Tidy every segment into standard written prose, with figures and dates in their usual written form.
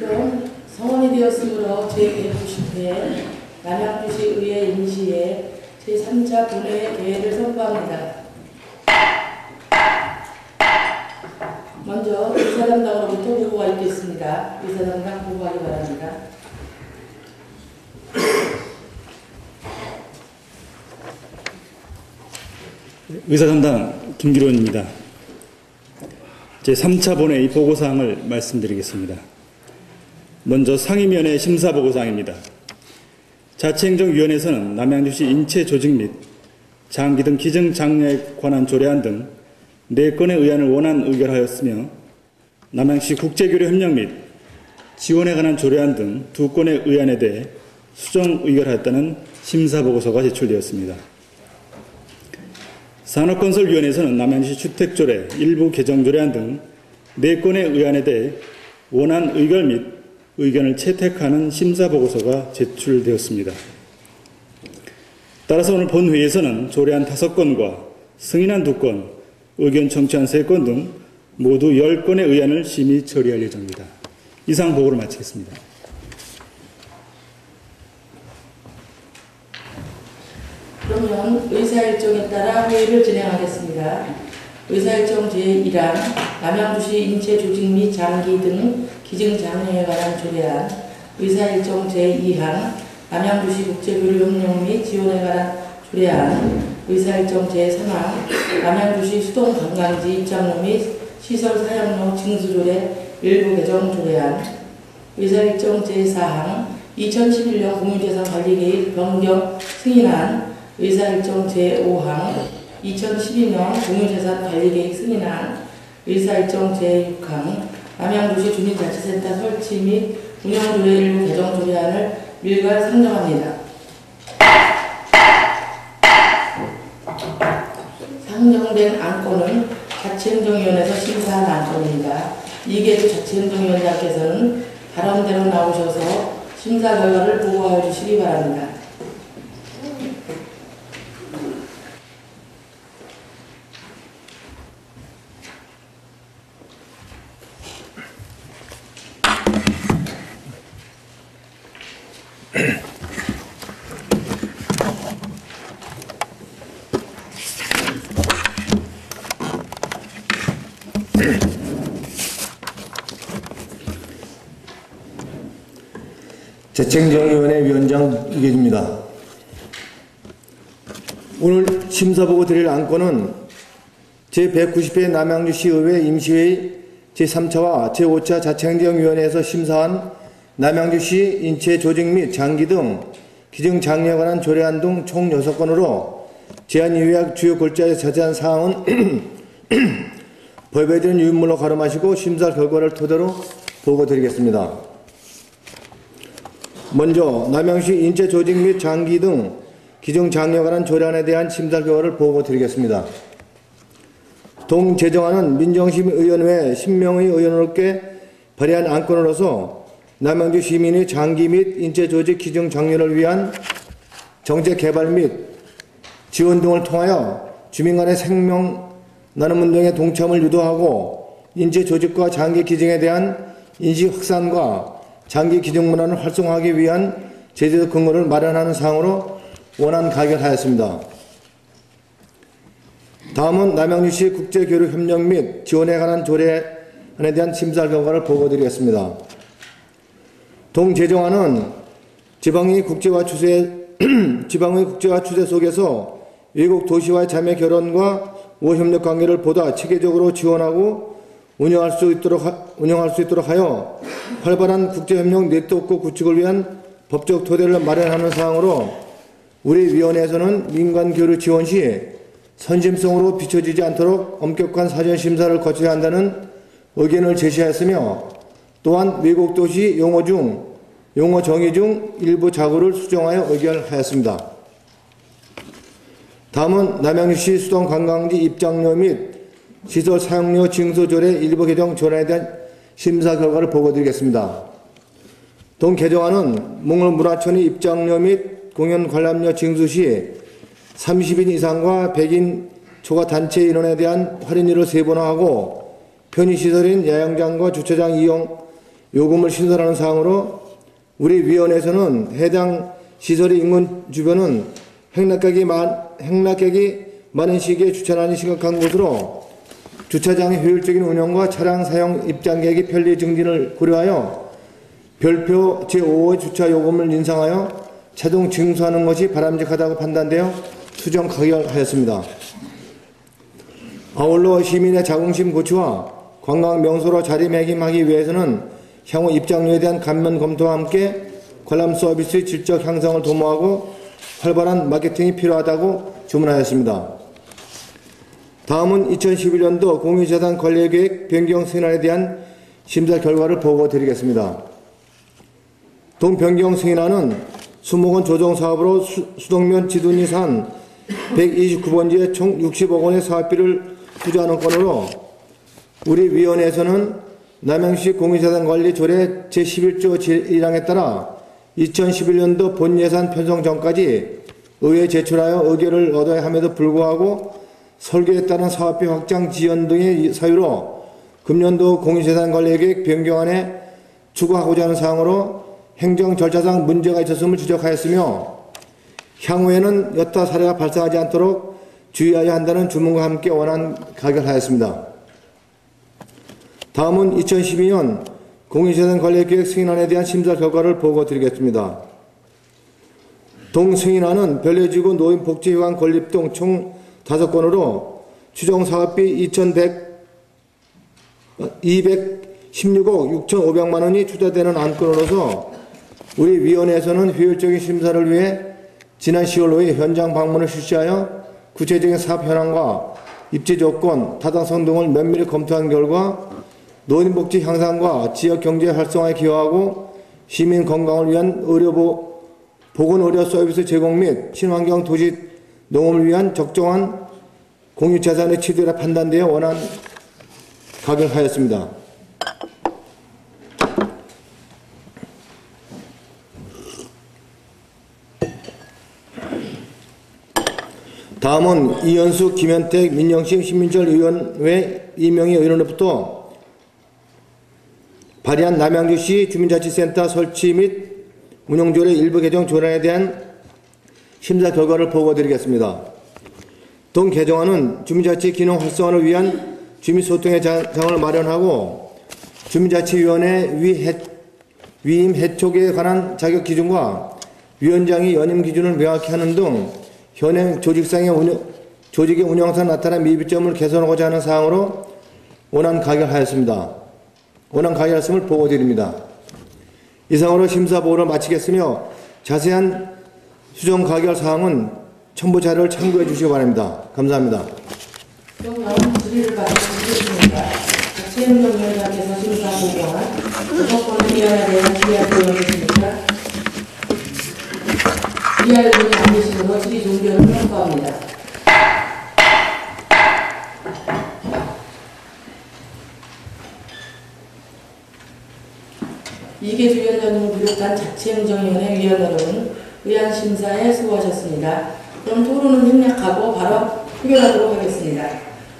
그럼 성원이 되었으므로 제190회 남양주시 의회 임시회 제3차 본회의 개회를 선포합니다. 먼저 의사당당으로부터 보고가 있겠습니다. 의사당당 보고하기 바랍니다. 의사당당 김기론입니다. 제3차 본회의 보고사항을 말씀드리겠습니다. 먼저 상임위원회 심사보고사항입니다. 자치행정위원회에서는 남양주시 인체 조직 및 장기 등 기증장려에 관한 조례안 등 4건의 의안을 원안 의결하였으며 남양시 국제교류 협력 및 지원에 관한 조례안 등 2건의 의안에 대해 수정 의결하였다는 심사보고서가 제출되었습니다. 산업건설위원회에서는 남양주시 주택조례 일부 개정조례안 등 4건의 의안에 대해 원안 의결 및 의견을 채택하는 심사보고서가 제출되었습니다. 따라서 오늘 본회의에서는 조례안 5건과 승인안 2건, 의견 청취안 3건 등 모두 10건의 의안을 심의 처리할 예정입니다. 이상 보고를 마치겠습니다. 그러면 의사일정에 따라 회의를 진행하겠습니다. 의사일정 제1항 남양주시 인체 조직 및 장기 등 기증장려에 관한 조례안, 의사일정 제2항 남양주시 국제교류 협력 및 지원에 관한 조례안, 의사일정 제3항 남양주시 수동관광지 입장료 및 시설 사용료 징수조례 일부 개정 조례안, 의사일정 제4항 2011년 공유재산관리계획 변경 승인안, 의사일정 제5항 2012년 공유재산관리계획 승인안, 의사일정 제6항 남양주시 주민자치센터 설치 및 운영조례 일부 개정 조례안을 일괄 상정합니다. 상정된 안건은 자치행정위원회에서 심사한 안건입니다. 이계주 자치행정위원장께서는 발언대로 나오셔서 심사 결과를 보고하여 주시기 바랍니다. 자치행정위원회 위원장 이계주입니다. 오늘 심사보고 드릴 안건은 제190회 남양주시의회 임시회의 제3차와 제5차 자치행정위원회에서 심사한 남양주시 인체 조직 및 장기 등 기증장려에 관한 조례안 등 총 6건으로 제한이유약 주요 골자에 자세한 사항은 법에 대한 유인물로 가름하시고 심사 결과를 토대로 보고드리겠습니다. 먼저 남양주시 인체 조직 및 장기 등 기증장려에 관한 조례안에 대한 심사 결과를 보고드리겠습니다. 동제정안은 민정심의위원회 10명의 의원으로께 발의한 안건으로서 남양주 시민의 장기 및 인체 조직 기증장려를 위한 정책 개발 및 지원 등을 통하여 주민 간의 생명 나눔 운동에 동참을 유도하고 인체 조직과 장기 기증에 대한 인식 확산과 장기 기증 문화를 활성화하기 위한 제도적 근거를 마련하는 사항으로 원안 가결하였습니다. 다음은 남양주시 국제교류 협력 및 지원에 관한 조례안에 대한 심사 결과를 보고드리겠습니다. 동제정안은 지방의 국제화 추세 속에서 외국 도시와의 자매 결혼과 우호협력 관계를 보다 체계적으로 지원하고 운영할 수 있도록 하여 활발한 국제협력 네트워크 구축을 위한 법적 토대를 마련하는 사항으로 우리 위원회에서는 민간교류 지원 시 선심성으로 비춰지지 않도록 엄격한 사전심사를 거쳐야 한다는 의견을 제시하였으며 또한 외국 도시 용어 정의 중 일부 자구를 수정하여 의결하였습니다. 다음은 남양주시 수동관광지 입장료 및 시설 사용료 징수조례 일부 개정 조례에 대한 심사 결과를 보고드리겠습니다. 동 개정안은 몽골문화촌의 입장료 및 공연 관람료 징수 시 30인 이상과 100인 초과 단체 인원에 대한 할인율을 세분화하고 편의시설인 야영장과 주차장 이용 요금을 신설하는 사항으로 우리 위원회에서는 해당 시설의 인근 주변은 행락객이 많은 시기에 주차난이 심각한 곳으로 주차장의 효율적인 운영과 차량 사용 입장객의 편리 증진을 고려하여 별표 제5의 주차 요금을 인상하여 자동 징수하는 것이 바람직하다고 판단되어 수정 가결하였습니다. 아울러 시민의 자긍심 고취와 관광 명소로 자리매김하기 위해서는 향후 입장료에 대한 감면 검토와 함께 관람 서비스의 질적 향상을 도모하고 활발한 마케팅이 필요하다고 주문하였습니다. 다음은 2011년도 공유재산 관리계획 변경 승인안에 대한 심사 결과를 보고 드리겠습니다. 동 변경 승인안은 수목원 조정 사업으로 수덕면 지둔이 산 129번지에 총 60억 원의 사업비를 투자하는 건으로 우리 위원회에서는 남양시 공유재산관리 조례 제11조 제1항에 따라 2011년도 본예산 편성 전까지 의회에 제출하여 의결을 얻어야 함에도 불구하고 설계에 따른 사업비 확장 지연 등의 사유로 금년도 공유재산관리계획 변경안에 추가하고자 하는 사항으로 행정 절차상 문제가 있었음을 지적하였으며 향후에는 여타 사례가 발생하지 않도록 주의해야 한다는 주문과 함께 원안 가결하였습니다. 다음은 2012년 공유재산관리계획 승인안에 대한 심사 결과를 보고 드리겠습니다. 동 승인안은 별내지구 노인복지회관 건립 등 총 5건으로 추정사업비 216억 6,500만 원이 투자되는 안건으로서 우리 위원회에서는 효율적인 심사를 위해 지난 10월로에 현장 방문을 실시하여 구체적인 사업 현황과 입지 조건, 타당성 등을 면밀히 검토한 결과 노인복지 향상과 지역 경제 활성화에 기여하고 시민 건강을 위한 보건의료 서비스 제공 및 친환경 도시 농업을 위한 적정한 공유재산의 취득이라 판단되어 원안 가결하였습니다. 다음은 이현수, 김현택, 민영식, 신민철 의원회 이명희 의원으로부터 발의한 남양주시 주민자치센터 설치 및 운영조례 일부 개정 조례에 대한 심사 결과를 보고드리겠습니다. 동 개정안은 주민자치 기능 활성화를 위한 주민소통의 장을 마련하고 주민자치위원회 위임 해촉에 관한 자격 기준과 위원장이 연임 기준을 명확히 하는 등 현행 조직의 운영상 나타난 미비점을 개선하고자 하는 사항으로 원안 가결하였습니다. 원안 가결했음을 보고드립니다. 이상으로 심사보고를 마치겠으며 자세한 수정 가결 사항은 첨부 자료를 참고해 주시기 바랍니다. 감사합니다. 그럼 다음 질의를 받겠습니다. 박채영위원장께서 심사보고한 5건의 위원에 대한 질의할 의원이 계십니까? 질의할 의원이 안 계시므로 질의 종결을 선포합니다. 이계주 위원장님을 비롯한 자치행정위원회 위원으로는 의안 심사에 수고하셨습니다. 그럼 토론은 생략하고 바로 표결하도록 하겠습니다.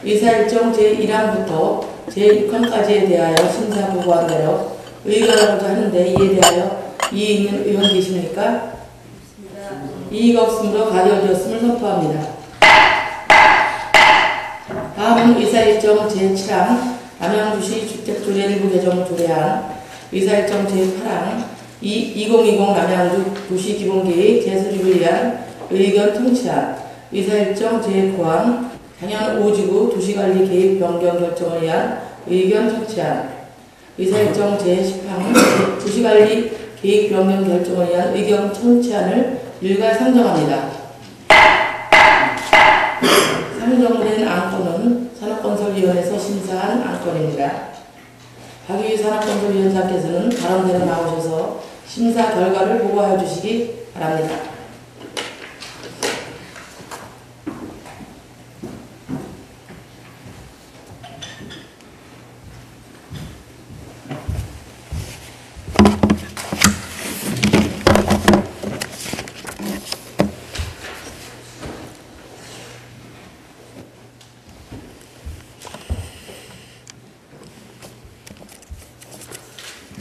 의사일정 제1항부터 제6항까지에 대하여 심사 보고한 대로 의결하고자 하는데 이에 대하여 이의 있는 의원 계십니까? 이의가 없으므로 가결되었음을 선포합니다. 다음은 의사일정 제7항 남양주시 주택조례 일부 개정을 조례안 의사일정 제8항 2020 남양주 도시기본계획 재수립을 위한 의견 통치안 의사일정 제9항 당연 5지구 도시관리계획 변경 결정을 위한 의견 통치안 의사일정 제10항 도시관리계획 변경 결정을 위한 의견 통치안을 일괄 상정합니다. 상정된 안건은 산업건설위원회에서 심사한 안건입니다. 박유희 산업건설위원장께서는 발언대로 나오셔서 심사 결과를 보고하여 주시기 바랍니다.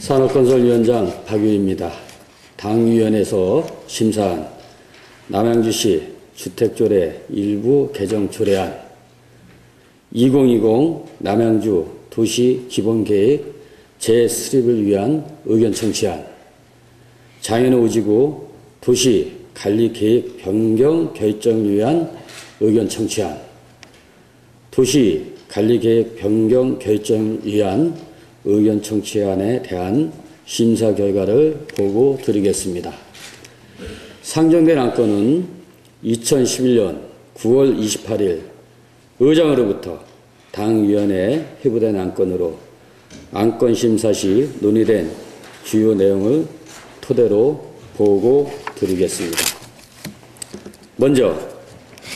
산업건설위원장 박유입니다. 당위원회에서 심사한 남양주시 주택조례 일부 개정 조례안 2020 남양주 도시기본계획 재수립을 위한 의견 청취안 장현우 도시관리계획 변경 결정을 위한 의견 청취안 도시관리계획 변경 결정을 위한 의견 청취안에 대한 심사 결과를 보고 드리겠습니다. 상정된 안건은 2011년 9월 28일 의장으로부터 당위원회에 회부된 안건으로 안건 심사 시 논의된 주요 내용을 토대로 보고 드리겠습니다. 먼저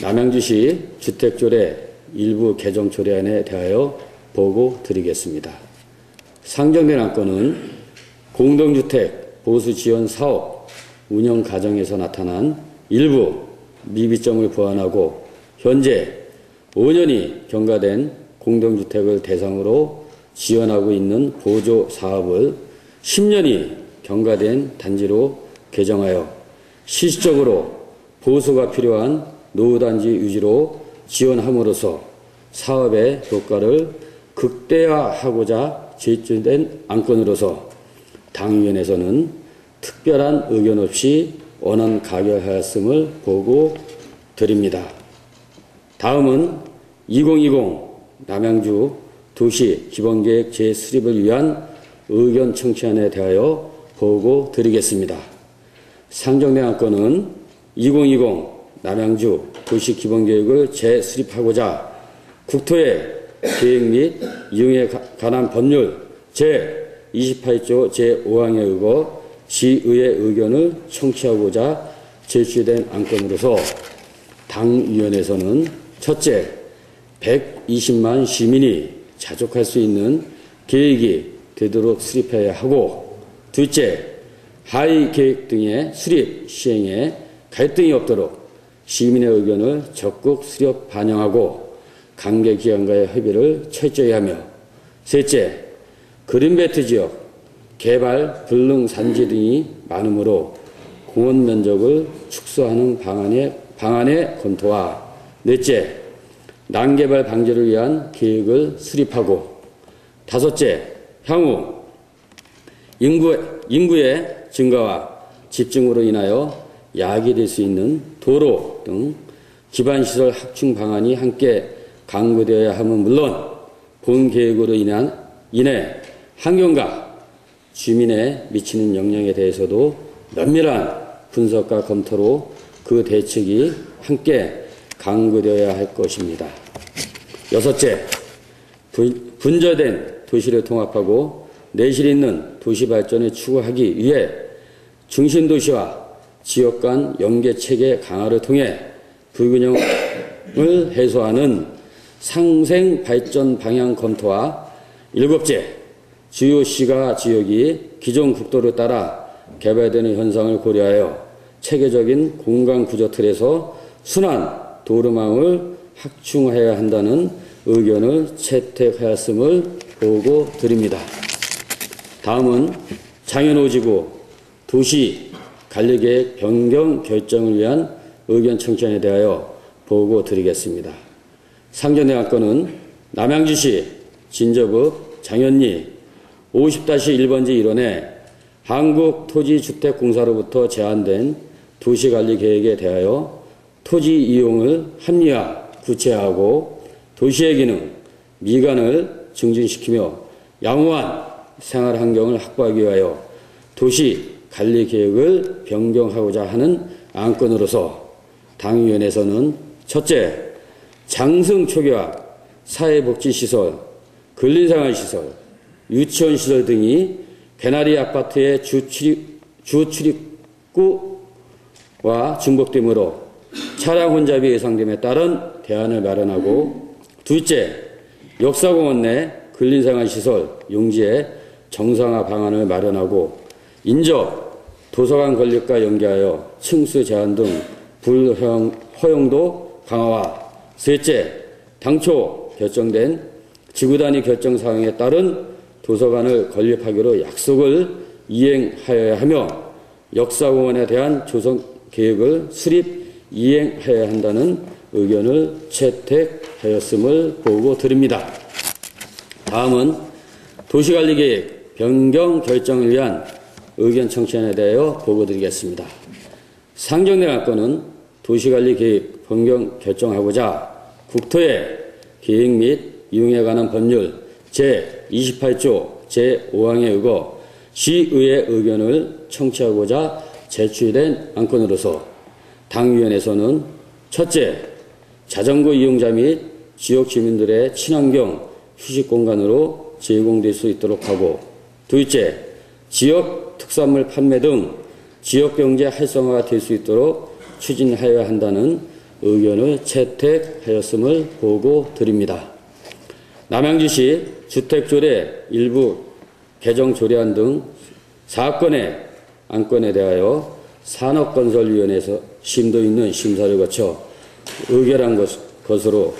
남양주시 주택조례 일부 개정 조례안에 대하여 보고 드리겠습니다. 상정된 안건은 공동주택 보수지원 사업 운영 과정에서 나타난 일부 미비점을 보완하고 현재 5년이 경과된 공동주택을 대상으로 지원하고 있는 보조 사업을 10년이 경과된 단지로 개정하여 실질적으로 보수가 필요한 노후단지 유지로 지원함으로써 사업의 효과를 극대화하고자 제출된 안건으로서 당위원회에서는 특별한 의견 없이 원안 가결하였음을 보고 드립니다. 다음은 2020 남양주 도시기본계획 재수립을 위한 의견 청취안에 대하여 보고 드리겠습니다. 상정된 안건은 2020 남양주 도시기본계획을 재수립하고자 국토의 계획 및 이용에 관한 법률 제28조 제5항에 의거 시의회 의견을 청취하고자 제출된 안건으로서 당위원회에서는 첫째, 120만 시민이 자족할 수 있는 계획이 되도록 수립해야 하고, 둘째, 하위 계획 등의 수립 시행에 갈등이 없도록 시민의 의견을 적극 수렴 반영하고 관계기관과의 협의를 철저히 하며, 셋째, 그린벨트 지역, 개발 불능 산지 등이 많으므로 공원 면적을 축소하는 방안의 검토와, 넷째, 난개발 방지를 위한 계획을 수립하고, 다섯째, 향후 인구의 증가와 집중으로 인하여 야기될 수 있는 도로 등 기반시설 확충 방안이 함께 강구되어야 함은 물론 본 계획으로 인해 환경과 주민에 미치는 영향에 대해서도 면밀한 분석과 검토로 그 대책이 함께 강구되어야 할 것입니다. 여섯째, 분절된 도시를 통합하고 내실 있는 도시 발전을 추구하기 위해 중심도시와 지역 간 연계체계 강화를 통해 불균형을 해소하는 상생 발전 방향 검토와, 일곱째, 주요 시가 지역이 기존 국도를 따라 개발되는 현상을 고려하여 체계적인 공간 구조 틀에서 순환 도로망을 확충해야 한다는 의견을 채택하였음을 보고 드립니다. 다음은 장현우 지구 도시 관리계획 변경 결정을 위한 의견 청취안에 대하여 보고 드리겠습니다. 상정된 안건은 남양주시 진저읍 장현리 50-1번지 1원에 한국토지주택공사로부터 제안된 도시관리계획에 대하여 토지 이용을 합리화, 구체화하고 도시의 기능, 미관을 증진시키며 양호한 생활환경을 확보하기 위하여 도시관리계획을 변경하고자 하는 안건으로서 당위원회에서는 첫째, 장승초기화, 사회복지시설, 근린생활시설, 유치원시설 등이 개나리 아파트의 주출입구와 중복되므로 차량 혼잡이 예상됨에 따른 대안을 마련하고, 둘째, 역사공원 내 근린생활시설 용지의 정상화 방안을 마련하고 인접 도서관 건립과 연계하여 층수 제한 등 불허용도 강화와, 셋째, 당초 결정된 지구단위 결정 사항에 따른 도서관을 건립하기로 약속을 이행하여야 하며 역사공원에 대한 조성 계획을 수립 이행하여야 한다는 의견을 채택하였음을 보고 드립니다. 다음은 도시관리계획 변경 결정을 위한 의견 청취안에 대하여 보고드리겠습니다. 상정된 안건은 도시관리계획 변경 결정하고자 국토의 계획 및 이용에 관한 법률 제28조 제5항에 의거 시의회 의견을 청취하고자 제출된 안건으로서 당위원회에서는 첫째, 자전거 이용자 및 지역 주민들의 친환경 휴식 공간으로 제공될 수 있도록 하고, 둘째, 지역 특산물 판매 등 지역 경제 활성화가 될 수 있도록 추진하여야 한다는 의견을 채택하였음을 보고 드립니다. 남양주시 주택조례 일부 개정 조례안 등 4건의 안건에 대하여 산업건설위원회에서 심도 있는 심사를 거쳐 의결한 것으로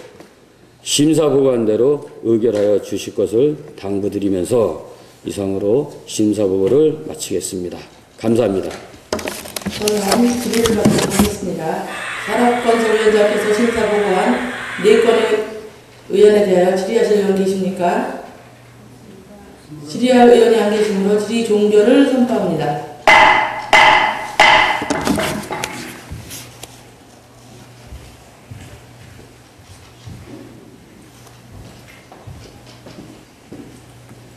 심사 보고한대로 의결하여 주실 것을 당부드리면서 이상으로 심사 보고를 마치겠습니다. 감사합니다. 저는 질의를 받도록 하겠습니다. 산업건설위원장께서 심사 보고한 4건의 의안에 대하여 질의하실 의원 계십니까? 질의할 의원이 안 계시므로 질의 종결을 선포합니다.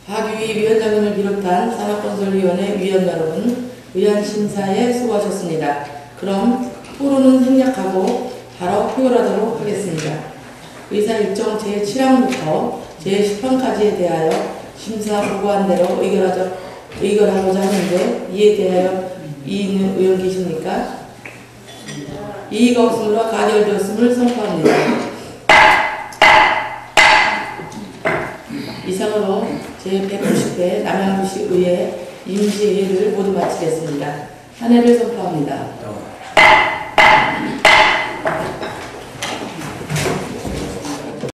박유희 위원장님을 비롯한 산업건설위원회 위원 여러분, 의안 심사에 수고하셨습니다. 그럼 토론은 생략하고 바로 표결하도록 하겠습니다. 의사 일정 제7항부터 제10항까지에 대하여 심사 보고한 대로 의결하고자 하는데 이에 대하여 이의 있는 의원 계십니까? 이의가 없으므로 가결되었음을 선포합니다. 이상으로 제190회 남양주시 의회 임시회의를 모두 마치겠습니다. 한 해를 선포합니다.